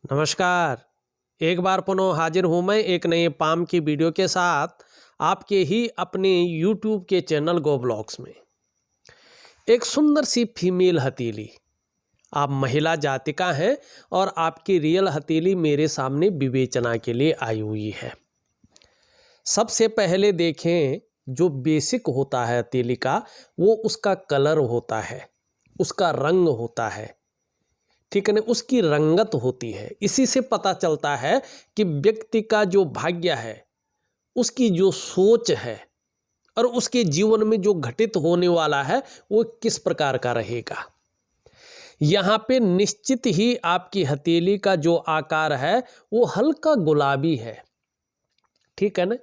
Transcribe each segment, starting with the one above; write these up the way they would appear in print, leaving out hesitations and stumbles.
नमस्कार। एक बार पुनः हाजिर हूँ मैं एक नए पाम की वीडियो के साथ आपके ही अपने YouTube के चैनल गो ब्लॉग्स में। एक सुंदर सी फीमेल हथेली, आप महिला जाति का हैं और आपकी रियल हथेली मेरे सामने विवेचना के लिए आई हुई है। सबसे पहले देखें, जो बेसिक होता है हथेली का वो उसका कलर होता है, उसका रंग होता है, ठीक है ना, उसकी रंगत होती है। इसी से पता चलता है कि व्यक्ति का जो भाग्य है, उसकी जो सोच है और उसके जीवन में जो घटित होने वाला है वो किस प्रकार का रहेगा। यहाँ पे निश्चित ही आपकी हथेली का जो आकार है वो हल्का गुलाबी है, ठीक है ना,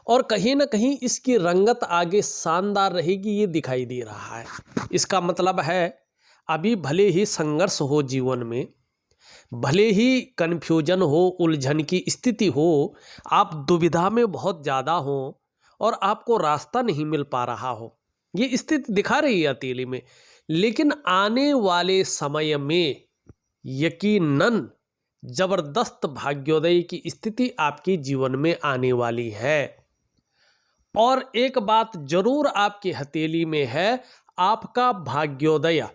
और कहीं ना कहीं इसकी रंगत आगे शानदार रहेगी, ये दिखाई दे रहा है। इसका मतलब है अभी भले ही संघर्ष हो जीवन में, भले ही कन्फ्यूजन हो, उलझन की स्थिति हो, आप दुविधा में बहुत ज़्यादा हो और आपको रास्ता नहीं मिल पा रहा हो, ये स्थिति दिखा रही है हथेली में, लेकिन आने वाले समय में यकीनन जबरदस्त भाग्योदय की स्थिति आपके जीवन में आने वाली है। और एक बात जरूर आपकी हथेली में है, आपका भाग्योदय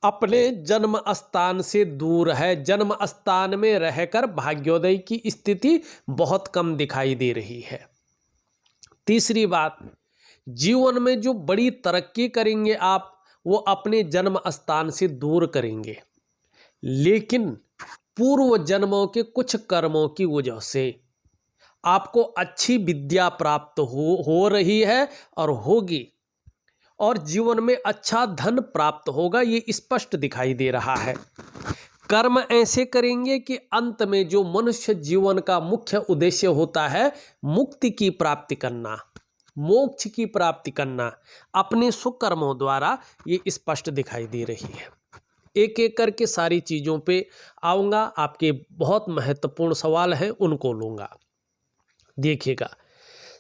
अपने जन्म स्थान से दूर है। जन्म स्थान में रहकर भाग्योदय की स्थिति बहुत कम दिखाई दे रही है। तीसरी बात, जीवन में जो बड़ी तरक्की करेंगे आप, वो अपने जन्म स्थान से दूर करेंगे, लेकिन पूर्व जन्मों के कुछ कर्मों की वजह से आपको अच्छी विद्या प्राप्त हो रही है और होगी, और जीवन में अच्छा धन प्राप्त होगा, ये स्पष्ट दिखाई दे रहा है। कर्म ऐसे करेंगे कि अंत में जो मनुष्य जीवन का मुख्य उद्देश्य होता है, मुक्ति की प्राप्ति करना, मोक्ष की प्राप्ति करना, अपने सुकर्मों द्वारा, ये स्पष्ट दिखाई दे रही है। एक एक करके सारी चीज़ों पे आऊँगा, आपके बहुत महत्वपूर्ण सवाल हैं उनको लूँगा। देखिएगा,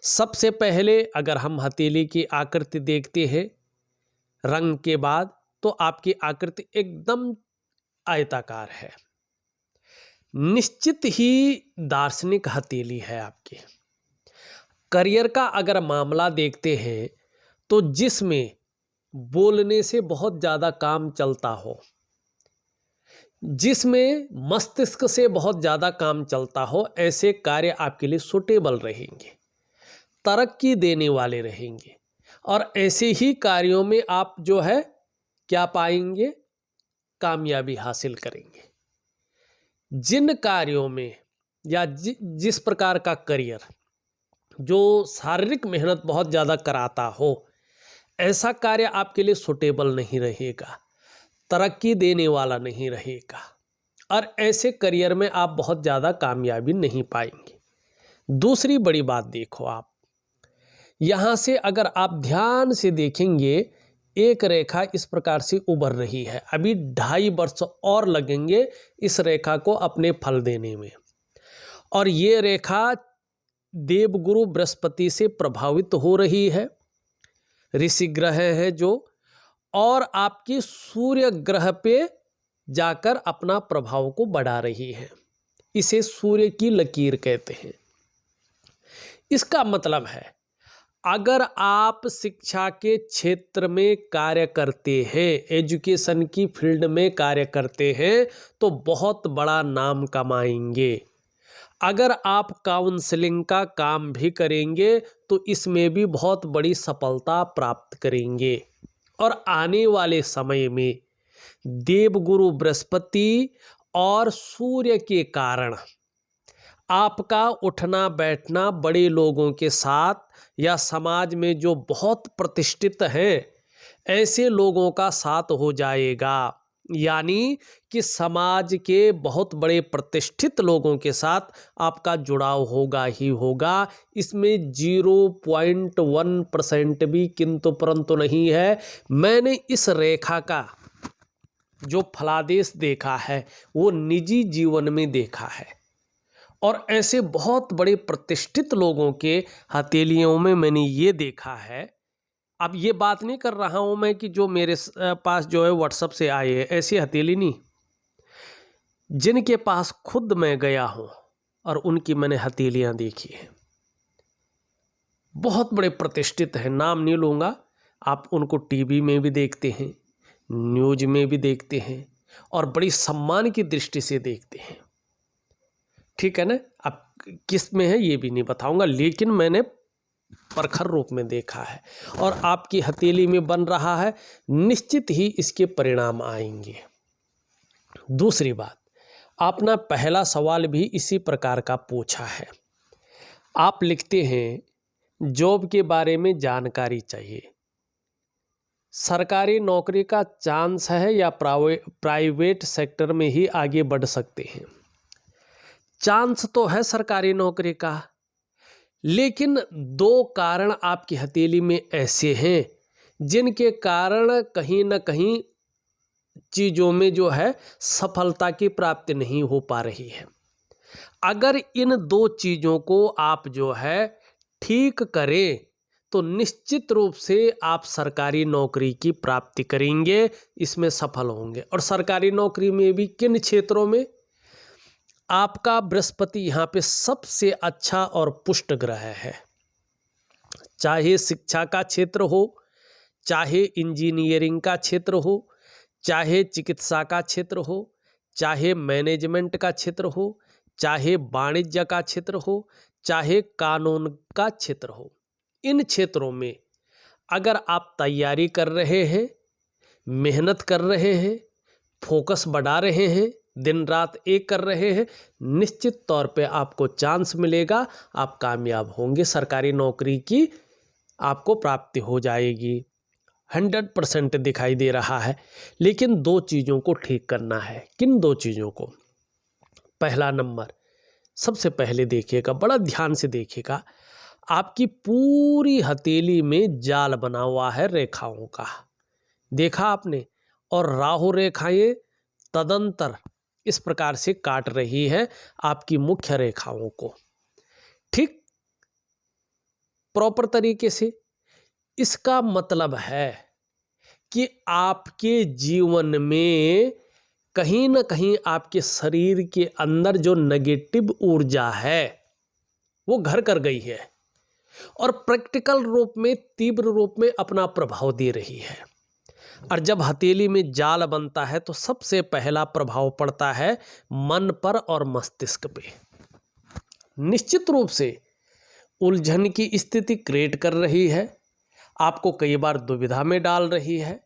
सबसे पहले अगर हम हथेली की आकृति देखते हैं रंग के बाद, तो आपकी आकृति एकदम आयताकार है, निश्चित ही दार्शनिक हथेली है आपकी। करियर का अगर मामला देखते हैं तो जिसमें बोलने से बहुत ज़्यादा काम चलता हो, जिसमें मस्तिष्क से बहुत ज़्यादा काम चलता हो, ऐसे कार्य आपके लिए सुटेबल रहेंगे, तरक्की देने वाले रहेंगे, और ऐसे ही कार्यों में आप जो है क्या पाएंगे, कामयाबी हासिल करेंगे। जिन कार्यों में या जिस प्रकार का करियर जो शारीरिक मेहनत बहुत ज़्यादा कराता हो, ऐसा कार्य आपके लिए सुटेबल नहीं रहेगा, तरक्की देने वाला नहीं रहेगा, और ऐसे करियर में आप बहुत ज़्यादा कामयाबी नहीं पाएंगे। दूसरी बड़ी बात देखो, आप यहाँ से अगर आप ध्यान से देखेंगे, एक रेखा इस प्रकार से उभर रही है। अभी 2.5 वर्ष और लगेंगे इस रेखा को अपने फल देने में, और ये रेखा देवगुरु बृहस्पति से प्रभावित हो रही है, ऋषि ग्रह है जो, और आपकी सूर्य ग्रह पे जाकर अपना प्रभाव को बढ़ा रही है। इसे सूर्य की लकीर कहते हैं। इसका मतलब है अगर आप शिक्षा के क्षेत्र में कार्य करते हैं, एजुकेशन की फील्ड में कार्य करते हैं, तो बहुत बड़ा नाम कमाएंगे। अगर आप काउंसलिंग का काम भी करेंगे तो इसमें भी बहुत बड़ी सफलता प्राप्त करेंगे। और आने वाले समय में देवगुरु बृहस्पति और सूर्य के कारण आपका उठना बैठना बड़े लोगों के साथ या समाज में जो बहुत प्रतिष्ठित हैं, ऐसे लोगों का साथ हो जाएगा। यानी कि समाज के बहुत बड़े प्रतिष्ठित लोगों के साथ आपका जुड़ाव होगा ही होगा। इसमें 0.1% भी किंतु परंतु नहीं है। मैंने इस रेखा का जो फलादेश देखा है वो निजी जीवन में देखा है, और ऐसे बहुत बड़े प्रतिष्ठित लोगों के हथेलियों में मैंने ये देखा है। अब ये बात नहीं कर रहा हूँ मैं कि जो मेरे पास जो है व्हाट्सएप से आए हैं, ऐसी हथेली नहीं। जिनके पास खुद मैं गया हूँ और उनकी मैंने हथेलियाँ देखी हैं, बहुत बड़े प्रतिष्ठित हैं, नाम नहीं लूँगा, आप उनको टीवी में भी देखते हैं, न्यूज में भी देखते हैं और बड़ी सम्मान की दृष्टि से देखते हैं। ठीक है ना। अब किस में है ये भी नहीं बताऊंगा, लेकिन मैंने प्रखर रूप में देखा है और आपकी हथेली में बन रहा है, निश्चित ही इसके परिणाम आएंगे। दूसरी बात, आपने पहला सवाल भी इसी प्रकार का पूछा है। आप लिखते हैं जॉब के बारे में जानकारी चाहिए, सरकारी नौकरी का चांस है या प्राइवेट सेक्टर में ही आगे बढ़ सकते हैं। चांस तो है सरकारी नौकरी का, लेकिन दो कारण आपकी हथेली में ऐसे हैं जिनके कारण कहीं ना कहीं चीज़ों में जो है सफलता की प्राप्ति नहीं हो पा रही है। अगर इन दो चीज़ों को आप जो है ठीक करें तो निश्चित रूप से आप सरकारी नौकरी की प्राप्ति करेंगे, इसमें सफल होंगे। और सरकारी नौकरी में भी किन क्षेत्रों में? आपका बृहस्पति यहाँ पे सबसे अच्छा और पुष्ट ग्रह है। चाहे शिक्षा का क्षेत्र हो, चाहे इंजीनियरिंग का क्षेत्र हो, चाहे चिकित्सा का क्षेत्र हो, चाहे मैनेजमेंट का क्षेत्र हो, चाहे वाणिज्य का क्षेत्र हो, चाहे कानून का क्षेत्र हो, इन क्षेत्रों में अगर आप तैयारी कर रहे हैं, मेहनत कर रहे हैं, फोकस बढ़ा रहे हैं, दिन रात एक कर रहे हैं, निश्चित तौर पे आपको चांस मिलेगा, आप कामयाब होंगे, सरकारी नौकरी की आपको प्राप्ति हो जाएगी। 100% दिखाई दे रहा है। लेकिन दो चीज़ों को ठीक करना है। किन दो चीज़ों को? पहला नंबर, सबसे पहले देखिएगा, बड़ा ध्यान से देखिएगा, आपकी पूरी हथेली में जाल बना हुआ है रेखाओं का, देखा आपने? और राहु रेखाएं तदंतर इस प्रकार से काट रही है आपकी मुख्य रेखाओं को, ठीक प्रॉपर तरीके से। इसका मतलब है कि आपके जीवन में कहीं ना कहीं आपके शरीर के अंदर जो नेगेटिव ऊर्जा है वो घर कर गई है और प्रैक्टिकल रूप में, तीव्र रूप में अपना प्रभाव दे रही है। और जब हथेली में जाल बनता है तो सबसे पहला प्रभाव पड़ता है मन पर और मस्तिष्क पे। निश्चित रूप से उलझन की स्थिति क्रिएट कर रही है, आपको कई बार दुविधा में डाल रही है,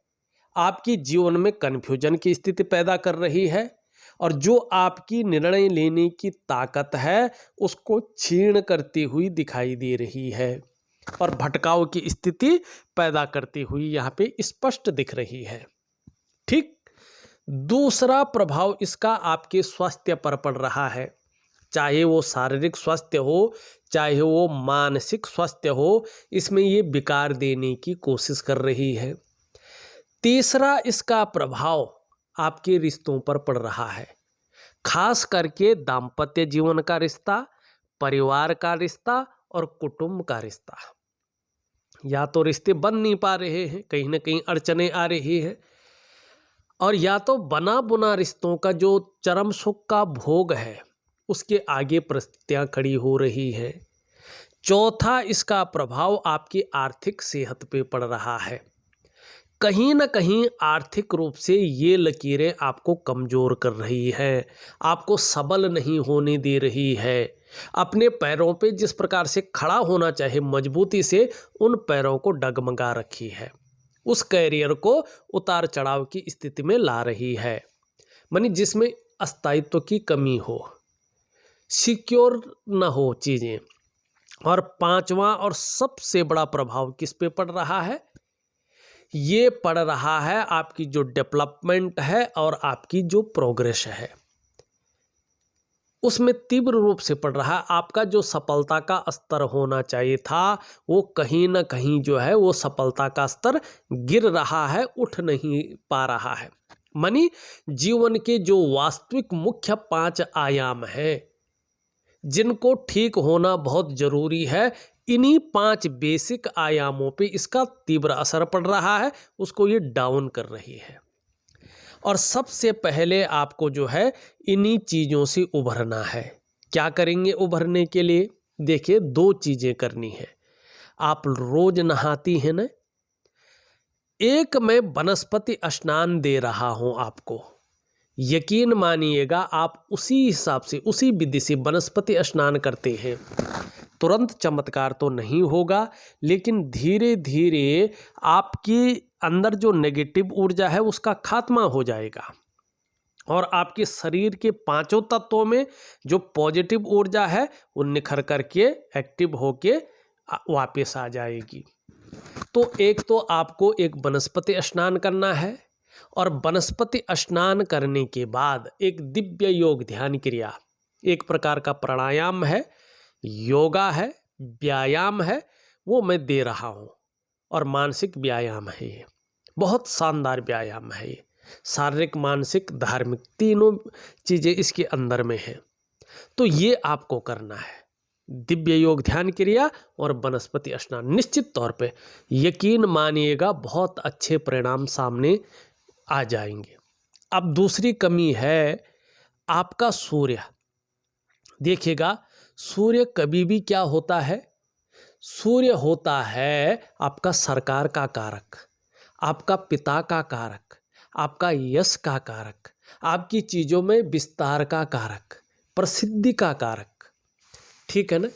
आपकी जीवन में कन्फ्यूजन की स्थिति पैदा कर रही है और जो आपकी निर्णय लेने की ताकत है उसको क्षीण करती हुई दिखाई दे रही है और भटकाव की स्थिति पैदा करती हुई यहाँ पे स्पष्ट दिख रही है, ठीक। दूसरा प्रभाव इसका आपके स्वास्थ्य पर पड़ रहा है, चाहे वो शारीरिक स्वास्थ्य हो, चाहे वो मानसिक स्वास्थ्य हो, इसमें ये विकार देने की कोशिश कर रही है। तीसरा इसका प्रभाव आपके रिश्तों पर पड़ रहा है, खास करके दाम्पत्य जीवन का रिश्ता, परिवार का रिश्ता और कुटुंब का रिश्ता। या तो रिश्ते बन नहीं पा रहे हैं, कहीं ना कहीं अड़चने आ रही है, और या तो बना बुना रिश्तों का जो चरम सुख का भोग है उसके आगे परिस्थितियां खड़ी हो रही है। चौथा इसका प्रभाव आपकी आर्थिक सेहत पे पड़ रहा है, कहीं ना कहीं आर्थिक रूप से ये लकीरें आपको कमज़ोर कर रही है, आपको सबल नहीं होने दे रही है। अपने पैरों पे जिस प्रकार से खड़ा होना चाहे मजबूती से, उन पैरों को डगमगा रखी है, उस कैरियर को उतार चढ़ाव की स्थिति में ला रही है, मानी जिसमें स्थायित्व की कमी हो, सिक्योर न हो चीज़ें। और पांचवा और सबसे बड़ा प्रभाव किस पे पड़ रहा है? ये पड़ रहा है आपकी जो डेवलपमेंट है और आपकी जो प्रोग्रेस है उसमें तीव्र रूप से पड़ रहा है। आपका जो सफलता का स्तर होना चाहिए था वो कहीं ना कहीं जो है वो सफलता का स्तर गिर रहा है, उठ नहीं पा रहा है। मानी जीवन के जो वास्तविक मुख्य 5 आयाम हैं जिनको ठीक होना बहुत जरूरी है, इन्हीं 5 बेसिक आयामों पे इसका तीव्र असर पड़ रहा है, उसको ये डाउन कर रही है। और सबसे पहले आपको जो है इन्हीं चीज़ों से उभरना है। क्या करेंगे उभरने के लिए? देखिए, 2 चीज़ें करनी है। आप रोज नहाती हैं ना, एक मैं वनस्पति स्नान दे रहा हूं आपको, यकीन मानिएगा आप उसी हिसाब से, उसी विधि से वनस्पति स्नान करते हैं, तुरंत चमत्कार तो नहीं होगा, लेकिन धीरे धीरे आपके अंदर जो नेगेटिव ऊर्जा है उसका खात्मा हो जाएगा और आपके शरीर के 5 तत्वों में जो पॉजिटिव ऊर्जा है वो निखर करके एक्टिव होके वापस आ जाएगी। तो एक तो आपको एक वनस्पति स्नान करना है और वनस्पति स्नान करने के बाद एक दिव्य योग ध्यान क्रिया, एक प्रकार का प्राणायाम है, योगा है, व्यायाम है, वो मैं दे रहा हूँ और मानसिक व्यायाम है। ये बहुत शानदार व्यायाम है। ये शारीरिक, मानसिक, धार्मिक तीनों चीज़ें इसके अंदर में है। तो ये आपको करना है, दिव्य योग ध्यान क्रिया और वनस्पति स्नान। निश्चित तौर पे यकीन मानिएगा बहुत अच्छे परिणाम सामने आ जाएंगे। अब दूसरी कमी है आपका सूर्य। देखिएगा, सूर्य कभी भी क्या होता है? सूर्य होता है आपका सरकार का कारक, आपका पिता का कारक, आपका यश का कारक, आपकी चीज़ों में विस्तार का कारक, प्रसिद्धि का कारक। ठीक है ना?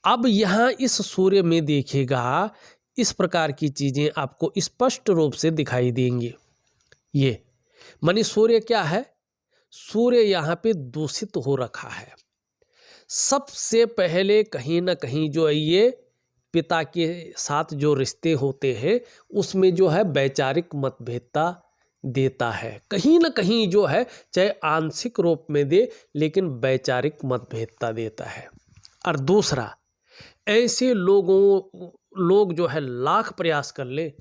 अब यहाँ इस सूर्य में देखिएगा, इस प्रकार की चीज़ें आपको स्पष्ट रूप से दिखाई देंगी। ये मानी सूर्य क्या है? सूर्य यहाँ पे दूषित हो रखा है। सबसे पहले कहीं ना कहीं जो है ये पिता के साथ जो रिश्ते होते हैं उसमें जो है वैचारिक मतभेदता देता है, कहीं ना कहीं जो है चाहे आंशिक रूप में दे लेकिन वैचारिक मतभेदता देता है। और दूसरा, ऐसे लोग जो है लाख प्रयास कर ले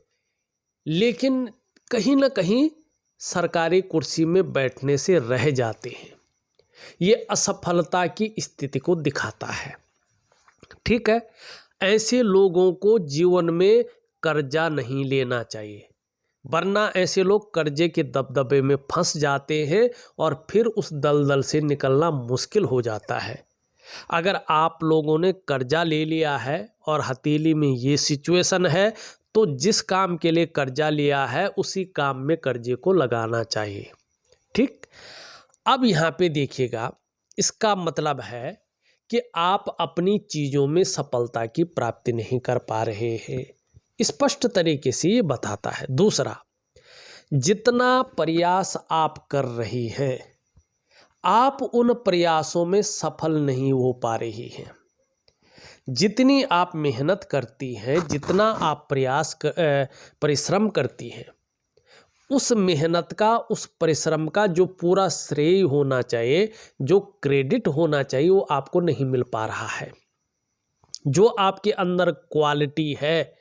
लेकिन कहीं ना कहीं सरकारी कुर्सी में बैठने से रह जाते हैं। ये असफलता की स्थिति को दिखाता है। ठीक है, ऐसे लोगों को जीवन में कर्जा नहीं लेना चाहिए, वरना ऐसे लोग कर्जे के दबदबे में फंस जाते हैं और फिर उस दलदल से निकलना मुश्किल हो जाता है। अगर आप लोगों ने कर्जा ले लिया है और हथेली में ये सिचुएशन है तो जिस काम के लिए कर्जा लिया है उसी काम में कर्जे को लगाना चाहिए। ठीक, अब यहाँ पे देखिएगा, इसका मतलब है कि आप अपनी चीज़ों में सफलता की प्राप्ति नहीं कर पा रहे हैं, स्पष्ट तरीके से ये बताता है। दूसरा, जितना प्रयास आप कर रही हैं आप उन प्रयासों में सफल नहीं हो पा रही हैं। जितनी आप मेहनत करती हैं, जितना आप परिश्रम करती हैं, उस मेहनत का, उस परिश्रम का जो पूरा श्रेय होना चाहिए, जो क्रेडिट होना चाहिए, वो आपको नहीं मिल पा रहा है। जो आपके अंदर क्वालिटी है,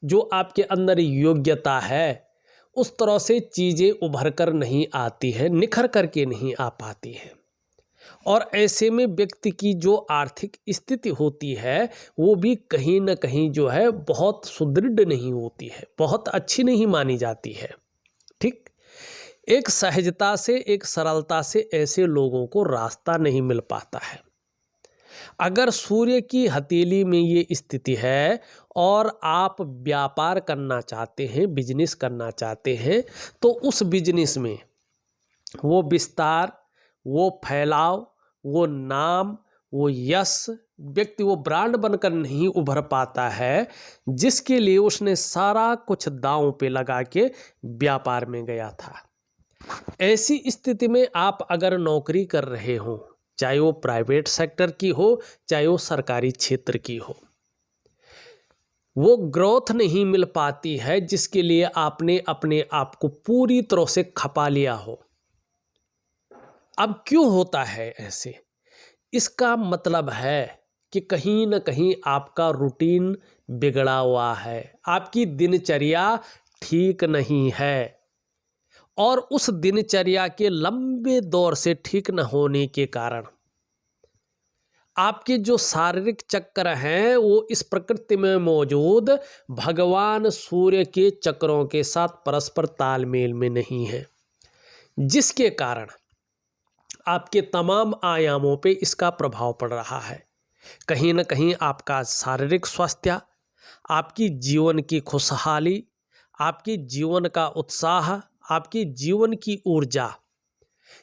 जो आपके अंदर योग्यता है, उस तरह से चीज़ें उभर कर नहीं आती हैं, निखर करके नहीं आ पाती हैं। और ऐसे में व्यक्ति की जो आर्थिक स्थिति होती है वो भी कहीं ना कहीं जो है बहुत सुदृढ़ नहीं होती है, बहुत अच्छी नहीं मानी जाती है। ठीक, एक सहजता से, एक सरलता से ऐसे लोगों को रास्ता नहीं मिल पाता है। अगर सूर्य की हथेली में ये स्थिति है और आप व्यापार करना चाहते हैं, बिजनेस करना चाहते हैं, तो उस बिजनेस में वो विस्तार, वो फैलाव, वो नाम, वो यश, व्यक्ति वो ब्रांड बनकर नहीं उभर पाता है जिसके लिए उसने सारा कुछ दांव पे लगा के व्यापार में गया था। ऐसी स्थिति में आप अगर नौकरी कर रहे हो, चाहे वो प्राइवेट सेक्टर की हो, चाहे वो सरकारी क्षेत्र की हो, वो ग्रोथ नहीं मिल पाती है जिसके लिए आपने अपने आप को पूरी तरह से खपा लिया हो। अब क्यों होता है ऐसे? इसका मतलब है कि कहीं ना कहीं आपका रूटीन बिगड़ा हुआ है, आपकी दिनचर्या ठीक नहीं है और उस दिनचर्या के लंबे दौर से ठीक न होने के कारण आपके जो शारीरिक चक्र हैं वो इस प्रकृति में मौजूद भगवान सूर्य के चक्रों के साथ परस्पर तालमेल में नहीं है। जिसके कारण आपके तमाम आयामों पे इसका प्रभाव पड़ रहा है। कहीं न कहीं आपका शारीरिक स्वास्थ्य, आपकी जीवन की खुशहाली, आपके जीवन का उत्साह, आपके जीवन की ऊर्जा,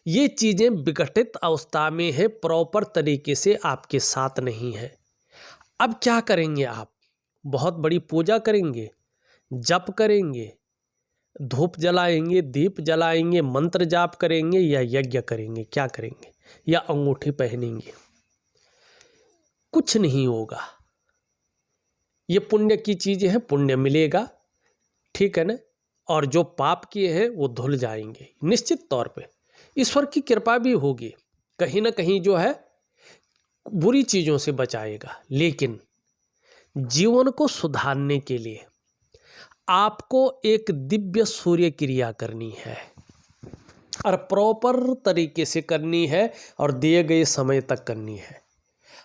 ये चीज़ें विघटित अवस्था में है, प्रॉपर तरीके से आपके साथ नहीं है। अब क्या करेंगे आप? बहुत बड़ी पूजा करेंगे, जप करेंगे, धूप जलाएंगे, दीप जलाएंगे, मंत्र जाप करेंगे या यज्ञ करेंगे? क्या करेंगे? या अंगूठी पहनेंगे? कुछ नहीं होगा। ये पुण्य की चीज़ें हैं, पुण्य मिलेगा, ठीक है ना? और जो पाप किए हैं वो धुल जाएंगे निश्चित तौर पे। ईश्वर की कृपा भी होगी, कहीं ना कहीं जो है बुरी चीज़ों से बचाएगा। लेकिन जीवन को सुधारने के लिए आपको एक दिव्य सूर्य क्रिया करनी है और प्रॉपर तरीके से करनी है और दिए गए समय तक करनी है।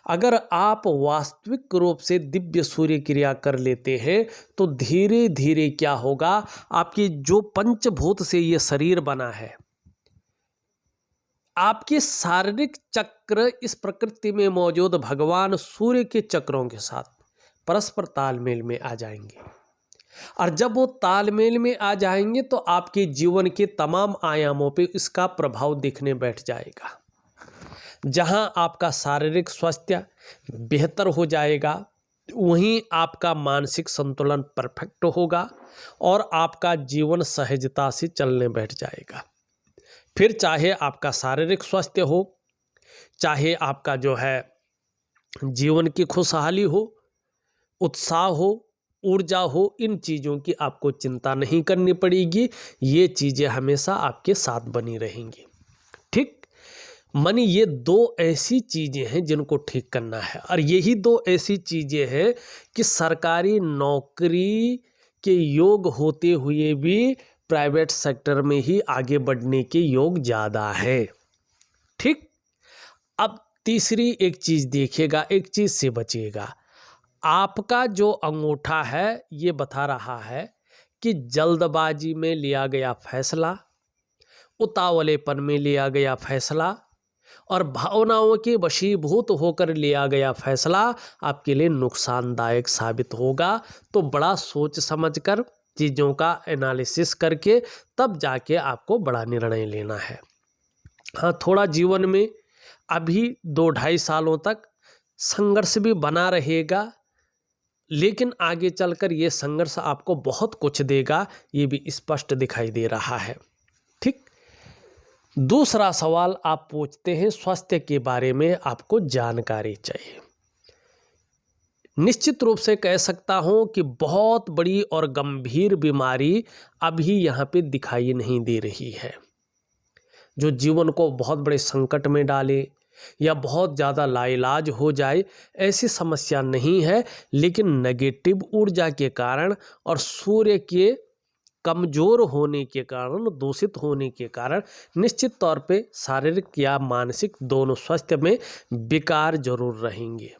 अगर आप वास्तविक रूप से दिव्य सूर्य क्रिया कर लेते हैं तो धीरे धीरे क्या होगा, आपकी जो पंचभूत से ये शरीर बना है, आपके शारीरिक चक्र इस प्रकृति में मौजूद भगवान सूर्य के चक्रों के साथ परस्पर तालमेल में आ जाएंगे। और जब वो तालमेल में आ जाएंगे तो आपके जीवन के तमाम आयामों पे इसका प्रभाव दिखने बैठ जाएगा। जहां आपका शारीरिक स्वास्थ्य बेहतर हो जाएगा, वहीं आपका मानसिक संतुलन परफेक्ट होगा और आपका जीवन सहजता से चलने बैठ जाएगा। फिर चाहे आपका शारीरिक स्वास्थ्य हो, चाहे आपका जो है जीवन की खुशहाली हो, उत्साह हो, ऊर्जा हो, इन चीज़ों की आपको चिंता नहीं करनी पड़ेगी। ये चीज़ें हमेशा आपके साथ बनी रहेंगी। ठीक, मानी ये दो ऐसी चीज़ें हैं जिनको ठीक करना है, और यही दो ऐसी चीज़ें हैं कि सरकारी नौकरी के योग होते हुए भी प्राइवेट सेक्टर में ही आगे बढ़ने के योग ज़्यादा है। ठीक, अब तीसरी एक चीज़ देखिएगा, एक चीज़ से बचिएगा। आपका जो अंगूठा है ये बता रहा है कि जल्दबाजी में लिया गया फैसला, उतावलेपन में लिया गया फैसला और भावनाओं के वशीभूत होकर लिया गया फैसला आपके लिए नुकसानदायक साबित होगा। तो बड़ा सोच समझकर चीज़ों का एनालिसिस करके तब जाके आपको बड़ा निर्णय लेना है। हाँ, थोड़ा जीवन में अभी 2-2.5 सालों तक संघर्ष भी बना रहेगा, लेकिन आगे चलकर ये संघर्ष आपको बहुत कुछ देगा, ये भी स्पष्ट दिखाई दे रहा है। ठीक, दूसरा सवाल आप पूछते हैं स्वास्थ्य के बारे में आपको जानकारी चाहिए। निश्चित रूप से कह सकता हूं कि बहुत बड़ी और गंभीर बीमारी अभी यहाँ पे दिखाई नहीं दे रही है, जो जीवन को बहुत बड़े संकट में डाले या बहुत ज़्यादा लाइलाज हो जाए, ऐसी समस्या नहीं है। लेकिन नेगेटिव ऊर्जा के कारण और सूर्य के कमज़ोर होने के कारण, दूषित होने के कारण निश्चित तौर पे शारीरिक या मानसिक दोनों स्वास्थ्य में विकार जरूर रहेंगे,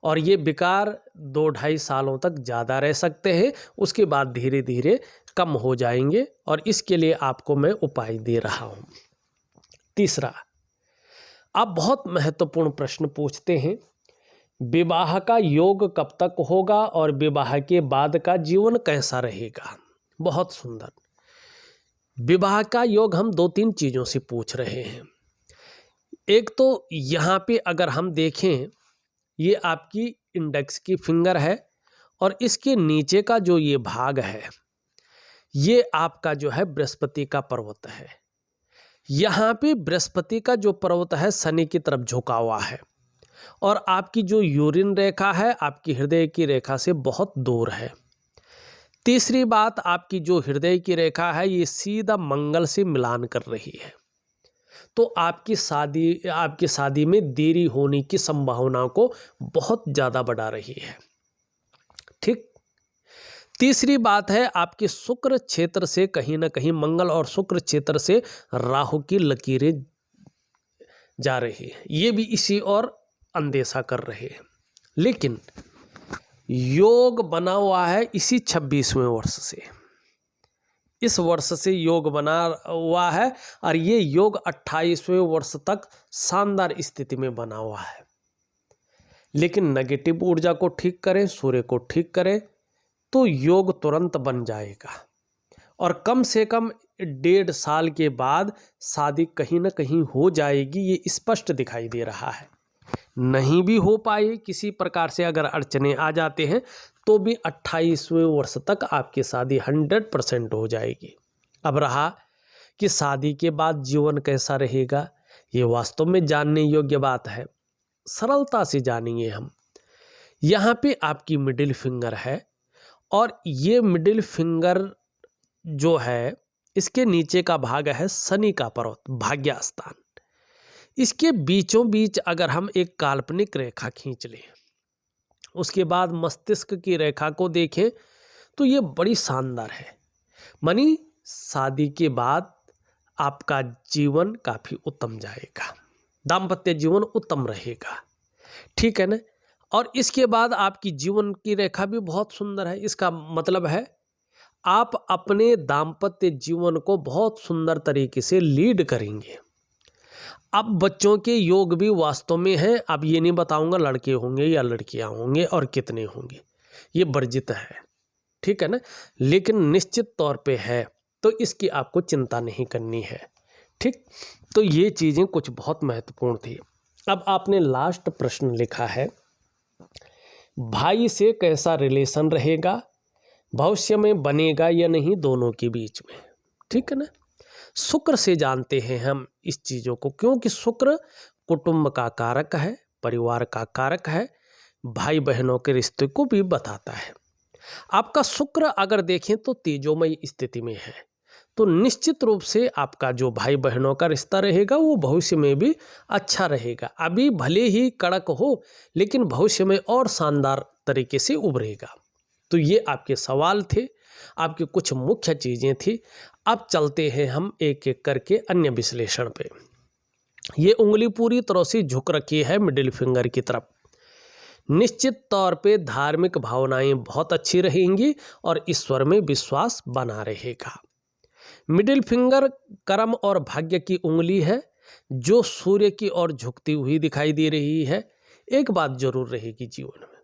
और ये विकार 2-2.5 सालों तक ज़्यादा रह सकते हैं, उसके बाद धीरे धीरे कम हो जाएंगे, और इसके लिए आपको मैं उपाय दे रहा हूँ। तीसरा, आप बहुत महत्वपूर्ण प्रश्न पूछते हैं, विवाह का योग कब तक होगा और विवाह के बाद का जीवन कैसा रहेगा। बहुत सुंदर। विवाह का योग हम 2-3 चीज़ों से पूछ रहे हैं। एक तो यहाँ पे अगर हम देखें, ये आपकी इंडेक्स की फिंगर है और इसके नीचे का जो ये भाग है, ये आपका जो है बृहस्पति का पर्वत है। यहाँ पे बृहस्पति का जो पर्वत है शनि की तरफ झुका हुआ है, और आपकी जो यूरिन रेखा है आपकी हृदय की रेखा से बहुत दूर है। तीसरी बात, आपकी जो हृदय की रेखा है ये सीधा मंगल से मिलान कर रही है, तो आपकी शादी में देरी होने की संभावना को बहुत ज़्यादा बढ़ा रही है। ठीक, तीसरी बात है आपके शुक्र क्षेत्र से कहीं ना कहीं मंगल और शुक्र क्षेत्र से राहु की लकीरें जा रही है, ये भी इसी और अंदेशा कर रहे हैं। लेकिन योग बना हुआ है इसी 26वें वर्ष से। इस वर्ष से योग बना हुआ है और ये योग 28वें वर्ष तक शानदार स्थिति में बना हुआ है। लेकिन नेगेटिव ऊर्जा को ठीक करें, सूर्य को ठीक करें तो योग तुरंत बन जाएगा और कम से कम 1.5 साल के बाद शादी कहीं ना कहीं हो जाएगी, ये स्पष्ट दिखाई दे रहा है। नहीं भी हो पाए किसी प्रकार से अगर अड़चने आ जाते हैं तो भी 28वें वर्ष तक आपकी शादी 100% हो जाएगी। अब रहा कि शादी के बाद जीवन कैसा रहेगा, ये वास्तव में जानने योग्य बात है। सरलता से जानेंगे हम। यहाँ पे आपकी मिडिल फिंगर है और ये मिडिल फिंगर जो है इसके नीचे का भाग है शनि का पर्वत, भाग्य स्थान। इसके बीचों बीच अगर हम एक काल्पनिक रेखा खींच लें, उसके बाद मस्तिष्क की रेखा को देखें तो ये बड़ी शानदार है। मानी शादी के बाद आपका जीवन काफ़ी उत्तम जाएगा, दाम्पत्य जीवन उत्तम रहेगा, ठीक है ना। और इसके बाद आपकी जीवन की रेखा भी बहुत सुंदर है। इसका मतलब है आप अपने दाम्पत्य जीवन को बहुत सुंदर तरीके से लीड करेंगे। अब बच्चों के योग भी वास्तव में हैं। अब ये नहीं बताऊंगा लड़के होंगे या लड़कियां होंगे और कितने होंगे, ये वर्जित है, ठीक है ना। लेकिन निश्चित तौर पे है तो इसकी आपको चिंता नहीं करनी है, ठीक। तो ये चीज़ें कुछ बहुत महत्वपूर्ण थी। अब आपने लास्ट प्रश्न लिखा है, भाई से कैसा रिलेशन रहेगा, भविष्य में बनेगा या नहीं दोनों के बीच में, ठीक है ना। शुक्र से जानते हैं हम इस चीज़ों को, क्योंकि शुक्र कुटुंब का कारक है, परिवार का कारक है, भाई बहनों के रिश्ते को भी बताता है। आपका शुक्र अगर देखें तो तेजोमय स्थिति में है तो निश्चित रूप से आपका जो भाई बहनों का रिश्ता रहेगा वो भविष्य में भी अच्छा रहेगा। अभी भले ही कड़क हो लेकिन भविष्य में और शानदार तरीके से उभरेगा। तो ये आपके सवाल थे, आपकी कुछ मुख्य चीज़ें थी। अब चलते हैं हम एक एक करके अन्य विश्लेषण पे। ये उंगली पूरी तरह से झुक रखी है मिडिल फिंगर की तरफ। निश्चित तौर पे धार्मिक भावनाएं बहुत अच्छी रहेंगी और ईश्वर में विश्वास बना रहेगा। मिडिल फिंगर कर्म और भाग्य की उंगली है जो सूर्य की ओर झुकती हुई दिखाई दे रही है। एक बात जरूर रहेगी जीवन में,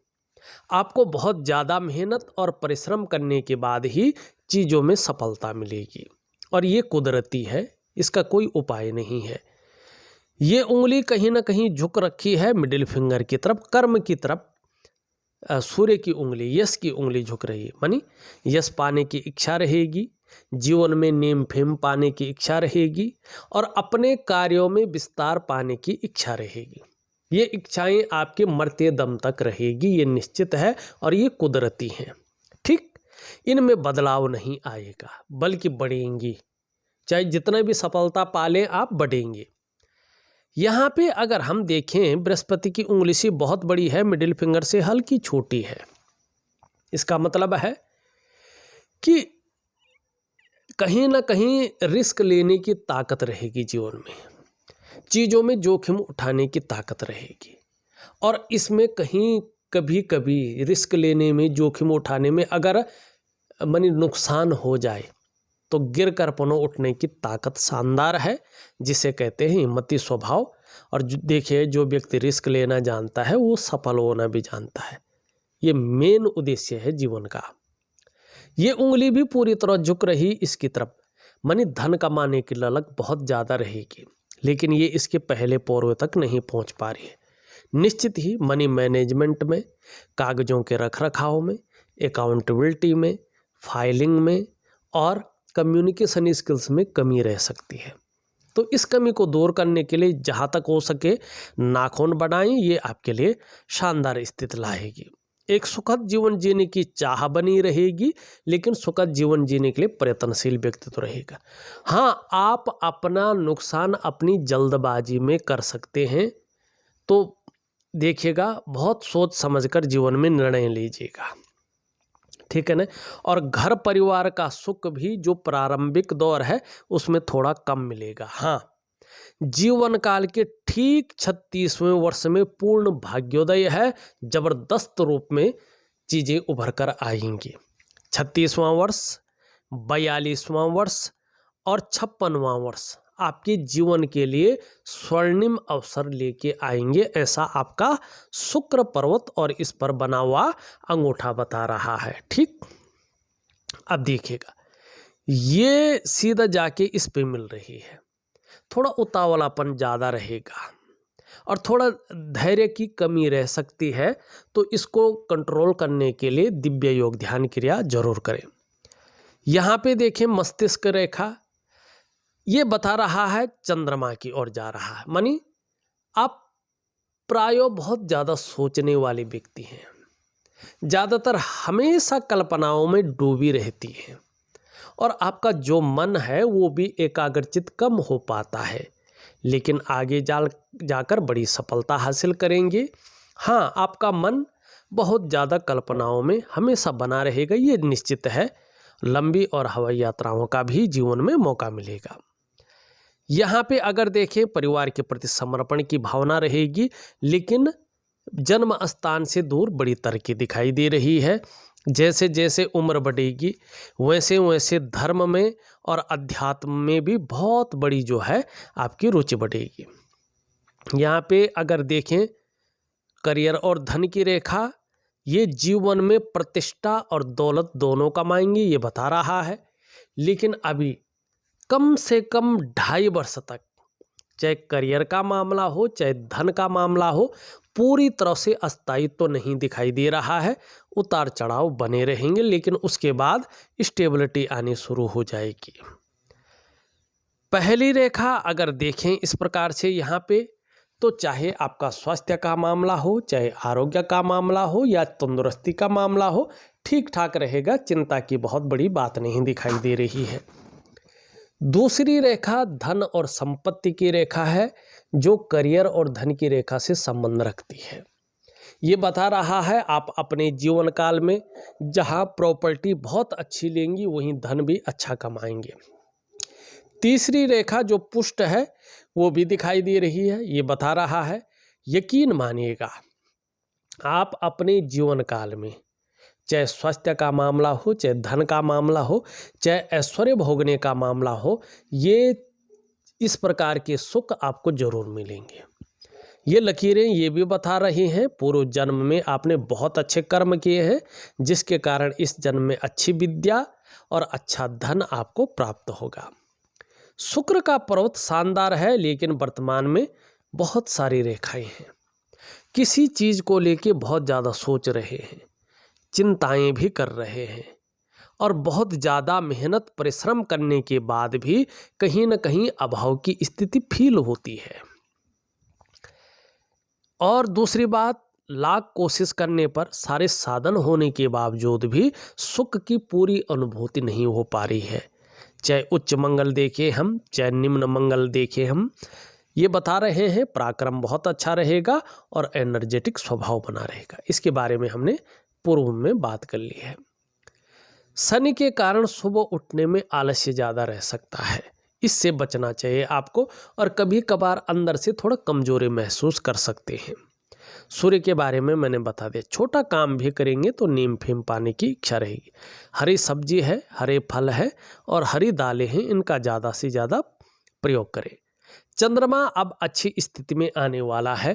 आपको बहुत ज़्यादा मेहनत और परिश्रम करने के बाद ही चीज़ों में सफलता मिलेगी और ये कुदरती है, इसका कोई उपाय नहीं है। ये उंगली कहीं ना कहीं झुक रखी है मिडिल फिंगर की तरफ, कर्म की तरफ। सूर्य की उंगली, यश की उंगली झुक रही है, मानी यश पाने की इच्छा रहेगी, जीवन में नेम फेम पाने की इच्छा रहेगी और अपने कार्यों में विस्तार पाने की इच्छा रहेगी। ये इच्छाएं आपके मरते दम तक रहेगी, ये निश्चित है और ये कुदरती हैं, ठीक। इनमें बदलाव नहीं आएगा बल्कि बढ़ेंगी, चाहे जितना भी सफलता पालें आप बढ़ेंगे। यहाँ पे अगर हम देखें बृहस्पति की उंगली से बहुत बड़ी है, मिडिल फिंगर से हल्की छोटी है। इसका मतलब है कि कहीं ना कहीं रिस्क लेने की ताकत रहेगी जीवन में, चीज़ों में जोखिम उठाने की ताकत रहेगी और इसमें कहीं कभी कभी रिस्क लेने में, जोखिम उठाने में अगर मानी नुकसान हो जाए तो गिर कर पुनः उठने की ताकत शानदार है, जिसे कहते हैं हिम्मती स्वभाव। और देखिए जो व्यक्ति रिस्क लेना जानता है वो सफल होना भी जानता है, ये मेन उद्देश्य है जीवन का। ये उंगली भी पूरी तरह झुक रही इसकी तरफ, मानी धन कमाने की ललक बहुत ज़्यादा रहेगी लेकिन ये इसके पहले पौरों तक नहीं पहुंच पा रही है। निश्चित ही मनी मैनेजमेंट में, कागज़ों के रख रखाव में, अकाउंटेबिलिटी में, फाइलिंग में और कम्युनिकेशन स्किल्स में कमी रह सकती है। तो इस कमी को दूर करने के लिए जहाँ तक हो सके नाखून बढ़ाएं, ये आपके लिए शानदार स्थिति लाएगी। एक सुखद जीवन जीने की चाह बनी रहेगी लेकिन सुखद जीवन जीने के लिए प्रयत्नशील व्यक्तित्व रहेगा। हाँ, आप अपना नुकसान अपनी जल्दबाजी में कर सकते हैं, तो देखिएगा बहुत सोच समझकर जीवन में निर्णय लीजिएगा, ठीक है ना। और घर परिवार का सुख भी जो प्रारंभिक दौर है उसमें थोड़ा कम मिलेगा। हाँ, जीवन काल के ठीक 36वें वर्ष में पूर्ण भाग्योदय है, जबरदस्त रूप में चीज़ें उभर कर आएंगी। 36वां वर्ष 42वां वर्ष और 56वां वर्ष आपके जीवन के लिए स्वर्णिम अवसर लेके आएंगे, ऐसा आपका शुक्र पर्वत और इस पर बना हुआ अंगूठा बता रहा है। ठीक, अब देखिएगा, ये सीधा जाके इस पे मिल रही है। थोड़ा उतावलापन ज़्यादा रहेगा और थोड़ा धैर्य की कमी रह सकती है, तो इसको कंट्रोल करने के लिए दिव्य योग ध्यान क्रिया जरूर करें। यहाँ पे देखें मस्तिष्क रेखा, ये बता रहा है चंद्रमा की ओर जा रहा है, मानी आप प्रायो बहुत ज़्यादा सोचने वाले व्यक्ति हैं, ज़्यादातर हमेशा कल्पनाओं में डूबी रहती हैं और आपका जो मन है वो भी एकाग्रचित कम हो पाता है, लेकिन आगे जाकर बड़ी सफलता हासिल करेंगे। हाँ, आपका मन बहुत ज़्यादा कल्पनाओं में हमेशा बना रहेगा, ये निश्चित है। लंबी और हवाई यात्राओं का भी जीवन में मौका मिलेगा। यहाँ पे अगर देखें परिवार के प्रति समर्पण की भावना रहेगी, लेकिन जन्म स्थान से दूर बड़ी तरक्की दिखाई दे रही है। जैसे जैसे उम्र बढ़ेगी वैसे वैसे धर्म में और अध्यात्म में भी बहुत बड़ी जो है आपकी रुचि बढ़ेगी। यहाँ पे अगर देखें करियर और धन की रेखा, ये जीवन में प्रतिष्ठा और दौलत दोनों कमाएंगे, ये बता रहा है। लेकिन अभी कम से कम 2.5 वर्ष तक, चाहे करियर का मामला हो चाहे धन का मामला हो, पूरी तरह से अस्थायित्व तो नहीं दिखाई दे रहा है। उतार चढ़ाव बने रहेंगे, लेकिन उसके बाद स्टेबिलिटी आनी शुरू हो जाएगी। पहली रेखा अगर देखें इस प्रकार से यहाँ पे, तो चाहे आपका स्वास्थ्य का मामला हो, चाहे आरोग्य का मामला हो या तंदुरुस्ती का मामला हो, ठीक ठाक रहेगा, चिंता की बहुत बड़ी बात नहीं दिखाई दे रही है। दूसरी रेखा धन और संपत्ति की रेखा है, जो करियर और धन की रेखा से संबंध रखती है। ये बता रहा है आप अपने जीवन काल में जहाँ प्रॉपर्टी बहुत अच्छी लेंगी वहीं धन भी अच्छा कमाएंगे। तीसरी रेखा जो पुष्ट है वो भी दिखाई दे रही है, ये बता रहा है यकीन मानिएगा आप अपने जीवन काल में चाहे स्वास्थ्य का मामला हो, चाहे धन का मामला हो, चाहे ऐश्वर्य भोगने का मामला हो, ये इस प्रकार के सुख आपको जरूर मिलेंगे। ये लकीरें ये भी बता रही हैं पूर्व जन्म में आपने बहुत अच्छे कर्म किए हैं, जिसके कारण इस जन्म में अच्छी विद्या और अच्छा धन आपको प्राप्त होगा। शुक्र का पर्वत शानदार है, लेकिन वर्तमान में बहुत सारी रेखाएं हैं। किसी चीज़ को लेके बहुत ज़्यादा सोच रहे हैं, चिंताएं भी कर रहे हैं और बहुत ज़्यादा मेहनत परिश्रम करने के बाद भी कहीं न कहीं अभाव की स्थिति फील होती है। और दूसरी बात, लाख कोशिश करने पर सारे साधन होने के बावजूद भी सुख की पूरी अनुभूति नहीं हो पा रही है। चाहे उच्च मंगल देखें हम, चाहे निम्न मंगल देखें हम, ये बता रहे हैं पराक्रम बहुत अच्छा रहेगा और एनर्जेटिक स्वभाव बना रहेगा। इसके बारे में हमने पूर्व में बात कर ली है। शनि के कारण सुबह उठने में आलस्य ज़्यादा रह सकता है, इससे बचना चाहिए आपको, और कभी कभार अंदर से थोड़ा कमजोरी महसूस कर सकते हैं। सूर्य के बारे में मैंने बता दिया, छोटा काम भी करेंगे तो नीम फीम पाने की इच्छा रहेगी। हरी सब्जी है, हरे फल है और हरी दालें हैं, इनका ज़्यादा से ज़्यादा प्रयोग करें। चंद्रमा अब अच्छी स्थिति में आने वाला है।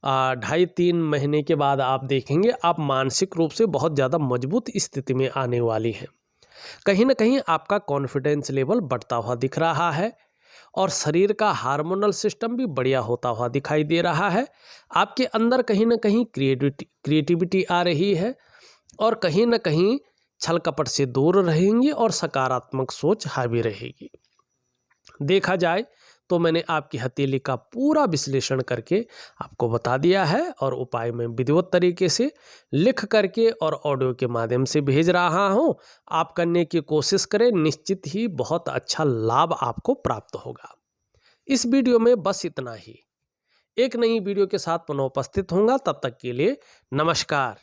2.5-3 महीने के बाद आप देखेंगे आप मानसिक रूप से बहुत ज़्यादा मजबूत स्थिति में आने वाली है। कहीं ना कहीं आपका कॉन्फिडेंस लेवल बढ़ता हुआ दिख रहा है और शरीर का हार्मोनल सिस्टम भी बढ़िया होता हुआ दिखाई दे रहा है। आपके अंदर कहीं ना कहीं क्रिएटिविटी आ रही है और कहीं ना कहीं छल कपट से दूर रहेंगे और सकारात्मक सोच हावी रहेगी। देखा जाए तो मैंने आपकी हथेली का पूरा विश्लेषण करके आपको बता दिया है और उपाय में विधिवत तरीके से लिख करके और ऑडियो के माध्यम से भेज रहा हूं। आप करने की कोशिश करें, निश्चित ही बहुत अच्छा लाभ आपको प्राप्त होगा। इस वीडियो में बस इतना ही। एक नई वीडियो के साथ पुनः उपस्थित होऊंगा, तब तक के लिए नमस्कार।